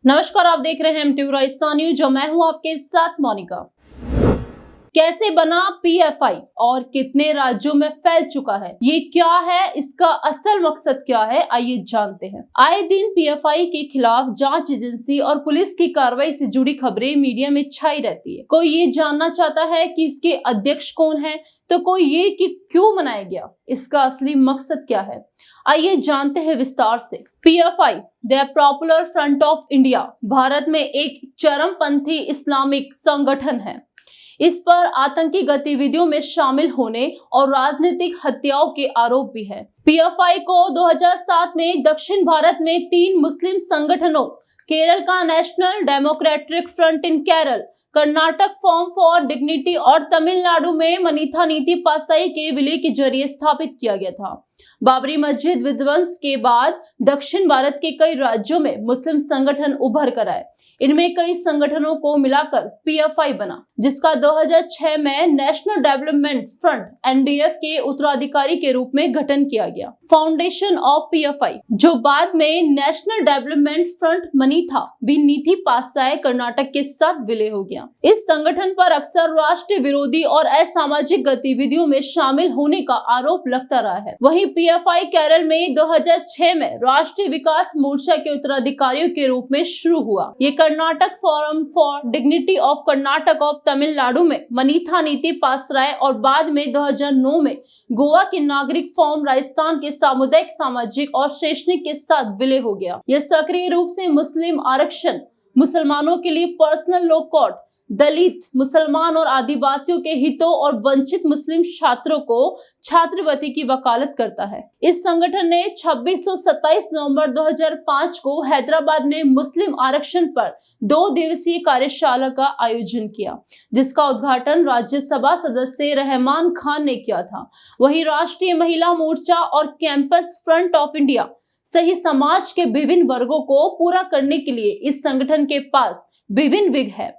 नमस्कार, आप देख रहे हैं एमटीवी राजस्थान न्यूज। मैं हूं आपके साथ मोनिका। कैसे बना पीएफआई और कितने राज्यों में फैल चुका है, ये क्या है, इसका असल मकसद क्या है, आइए जानते हैं। आए दिन पीएफआई के खिलाफ जांच एजेंसी और पुलिस की कार्रवाई से जुड़ी खबरें मीडिया में छाई रहती है। कोई ये जानना चाहता है कि इसके अध्यक्ष कौन है, तो कोई ये कि क्यों बनाया गया, इसका असली मकसद क्या है, आइए जानते हैं विस्तार से। PFI the popular front of India Bharat में एक चरमपंथी इस्लामिक संगठन है। इस पर आतंकी गतिविधियों में शामिल होने और राजनीतिक हत्याओं के आरोप भी है। पीएफआई को 2007 में दक्षिण भारत में 3 मुस्लिम संगठनों, केरल का national democratic front in Kerala, Karnataka form for dignity और तमिलनाडु में मनीथा नीति पासाई के विलय के जरिए स्थापित किया गया था। बाबरी मस्जिद विध्वंस के बाद दक्षिण भारत के कई राज्यों में मुस्लिम संगठन उभर कर आए। इनमें कई संगठनों को मिलाकर पीएफआई बना, जिसका 2006 में नेशनल डेवलपमेंट फ्रंट एनडीएफ के उत्तराधिकारी के रूप में गठन किया गया। फाउंडेशन ऑफ पीएफआई, जो बाद में नेशनल डेवलपमेंट फ्रंट मनीथा नीति पासाई कर्नाटक के साथ विलय हो गया। इस संगठन पर अक्सर राष्ट्र विरोधी और असामाजिक गतिविधियों में शामिल होने का आरोप लगता रहा है। वहीं पीएफआई केरल में 2006 में राष्ट्रीय विकास मोर्चा के उत्तराधिकारियों के रूप में शुरू हुआ। ये Karnataka forum for dignity of Karnataka of Tamil Nadu में मनीथा नीति पासाई और बाद में 2009 में गोवा के नागरिक फॉर्म राजस्थान के सामुदायिक, सामाजिक और शैक्षणिक के साथ विलय हो गया। यह सक्रिय रूप से मुस्लिम आरक्षण, मुसलमानों के लिए पर्सनल लॉ कोड, दलित, मुसलमान और आदिवासियों के हितों और वंचित मुस्लिम छात्रों को छात्रवृत्ति की वकालत करता है। इस संगठन ने 26 और 27 नवंबर 2005 को हैदराबाद में मुस्लिम आरक्षण पर 2 दिवसीय कार्यशाला का आयोजन किया, जिसका उद्घाटन राज्यसभा सदस्य रहमान खान ने किया था। वहीं राष्ट्रीय महिला मोर्चा और कैंपस फ्रंट ऑफ इंडिया सही समाज के विभिन्न वर्गों को पूरा करने के लिए इस संगठन के पास विभिन्न विंग है।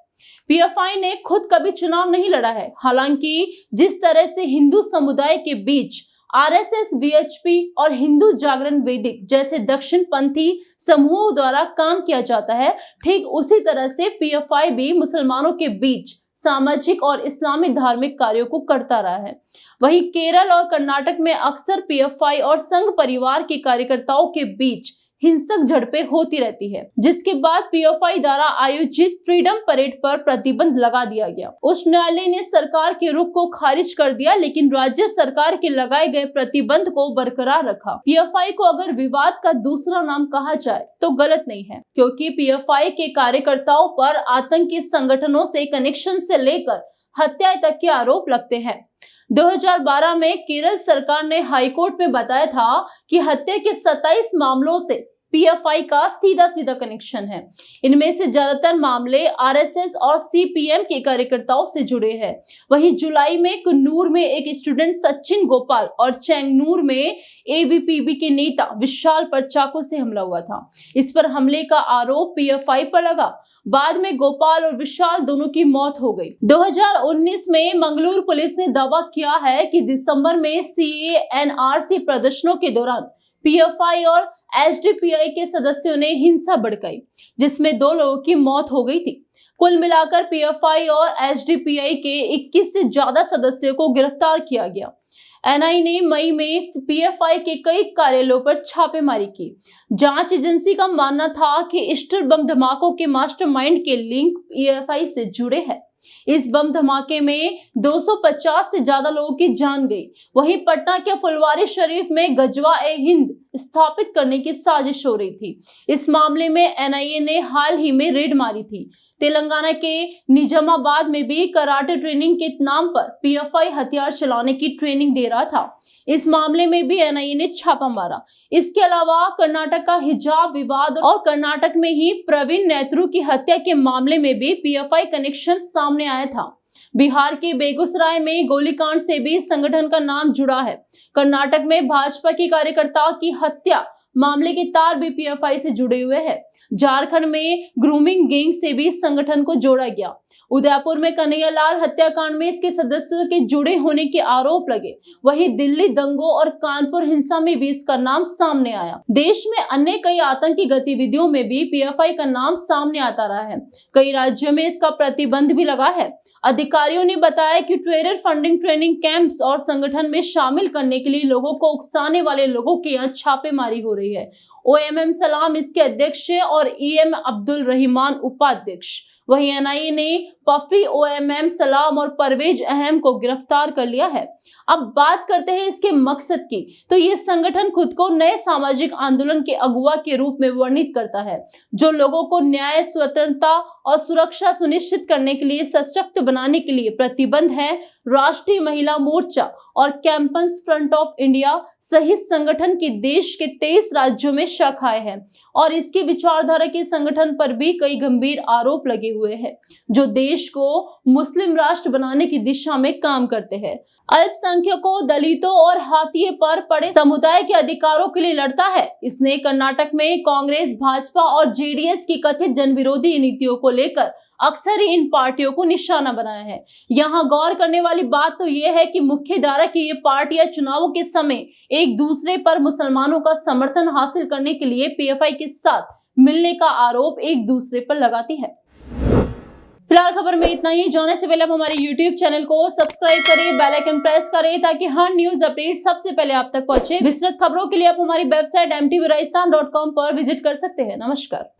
पीएफआई ने खुद कभी चुनाव नहीं लड़ा है। हालांकि जिस तरह से हिंदू समुदाय के बीच आरएसएस, वीएचपी और हिंदू जागरण वैदिक जैसे दक्षिणपंथी समूहों द्वारा काम किया जाता है, ठीक उसी तरह से पीएफआई भी मुसलमानों के बीच सामाजिक और इस्लामी धार्मिक कार्यों को करता रहा है। वहीं केरल और कर्नाटक में अक्सर पीएफआई और संघ परिवार के कार्यकर्ताओं के बीच हिंसक झड़पें होती रहती है, जिसके बाद पीएफआई द्वारा आयोजित फ्रीडम परेड पर प्रतिबंध लगा दिया गया। उच्च न्यायालय ने सरकार के रुख को खारिज कर दिया, लेकिन राज्य सरकार के लगाए गए प्रतिबंध को बरकरार रखा। पीएफआई को अगर विवाद का दूसरा नाम कहा जाए तो गलत नहीं है, क्योंकि पीएफआई के कार्यकर्ताओं पर आतंकी संगठनों से कनेक्शन से लेकर हत्या तक के आरोप लगते हैं। 2012 में केरल सरकार ने हाईकोर्ट में बताया था कि हत्या के 27 मामलों से पीएफआई का सीधा कनेक्शन है। इनमें से ज्यादातर मामले आरएसएस और सीपीएम के कार्यकर्ताओं से जुड़े हैं। वहीं जुलाई में कुन्नूर में एक स्टूडेंट सचिन गोपाल और चेंगनूर में एबीपीबी के नेता विशाल पर चाकू से हमला हुआ था। इस पर हमले का आरोप पीएफआई पर लगा। बाद में गोपाल और विशाल दोनों की मौत हो गई। 2019 में मंगलुरु पुलिस ने दावा किया है कि दिसंबर में सीएएनआरसी प्रदर्शनों के दौरान पीएफआई और एसडीपीआई के सदस्यों ने हिंसा भड़काई, जिसमें 2 लोगों की मौत हो गई थी। कुल मिलाकर पीएफआई और एसडीपीआई के 21 से ज्यादा सदस्यों को गिरफ्तार किया गया। एनआई ने मई में पीएफआई के कई कार्यालयों पर छापेमारी की। जांच एजेंसी का मानना था कि ईस्टर बम धमाकों के मास्टरमाइंड के लिंक पीएफआई से जुड़े हैं। इस बम धमाके में 250 से ज्यादा लोगों की जान गई। वहीं पटना के फुलवारी शरीफ में गजवा-ए-हिंद स्थापित करने की साजिश हो रही थी। इस मामले में एनआईए ने हाल ही में रेड मारी थी। तेलंगाना के निजामाबाद में भी कराटे ट्रेनिंग के नाम पर पीएफआई हथियार चलाने की ट्रेनिंग दे रहा था। इस मामले में भी एनआईए ने छापा मारा। इसके अलावा कर्नाटक का हिजाब विवाद और कर्नाटक में ही प्रवीण नेत्रु की हत्या के मामले में भी पीएफआई कनेक्शन सामने आया था। बिहार के बेगूसराय में गोलीकांड से भी संगठन का नाम जुड़ा है। कर्नाटक में भाजपा के कार्यकर्ता की हत्या मामले के तार भी पीएफआई से जुड़े हुए हैं। झारखंड में ग्रूमिंग गैंग से भी संगठन को जोड़ा गया। उदयपुर में कन्हैयालाल हत्याकांड में इसके सदस्यों के जुड़े होने के आरोप लगे। वहीं दिल्ली दंगों और कानपुर हिंसा में भी इसका नाम सामने आया। देश में अन्य कई आतंकी गतिविधियों में भी पीएफआई का नाम सामने आता रहा है। कई राज्यों में इसका प्रतिबंध भी लगा है। अधिकारियों ने बताया कि टेरर फंडिंग, ट्रेनिंग कैंप्स और संगठन में शामिल करने के लिए लोगों को उकसाने वाले लोगों के यहाँ छापेमारी हो रही है। ओएमएम सलाम इसके अध्यक्ष है और ईएम अब्दुल रहमान उपाध्यक्ष। वहीं एनआईए ने पफी, ओएमएम सलाम और परवेज अहम को गिरफ्तार कर लिया है। अब बात करते हैं इसके मकसद की। तो ये संगठन खुद को नए सामाजिक आंदोलन के अगुवा के रूप में वर्णित करता है, जो लोगों को न्याय, स्वतंत्रता और सुरक्षा सुनिश्चित करने के लिए सशक्त बनाने के लिए प्रतिबद्ध है। राष्ट्रीय महिला मोर्चा और कैंपस फ्रंट ऑफ इंडिया सहित संगठन के देश के 23 राज्यों में शाखाएं हैं और इसकी विचारधारा के संगठन पर भी कई गंभीर आरोप लगे हुए हैं, जो देश को मुस्लिम राष्ट्र बनाने की दिशा में काम करते हैं। अल्पसंख्यकों, दलितों और हाथिए पर पड़े समुदाय के अधिकारों के लिए लड़ता है। इसने कर्नाटक में कांग्रेस, भाजपा और जेडीएस की कथित जनविरोधी नीतियों को लेकर अक्सर ही इन पार्टियों को निशाना बनाया है। यहाँ गौर करने वाली बात तो यह है कि मुख्य धारा की ये पार्टियां चुनावों के समय एक दूसरे पर मुसलमानों का समर्थन हासिल करने के लिए पीएफआई के साथ मिलने का आरोप एक दूसरे पर लगाती है। फिलहाल खबर में इतना ही। जाने से पहले आप हमारे YouTube चैनल को सब्सक्राइब करें, बेल आइकन प्रेस करें ताकि हर न्यूज अपडेट सबसे पहले आप तक पहुंचे। विस्तृत खबरों के लिए आप हमारी वेबसाइट mtvraijasthan.com पर विजिट कर सकते हैं। नमस्कार।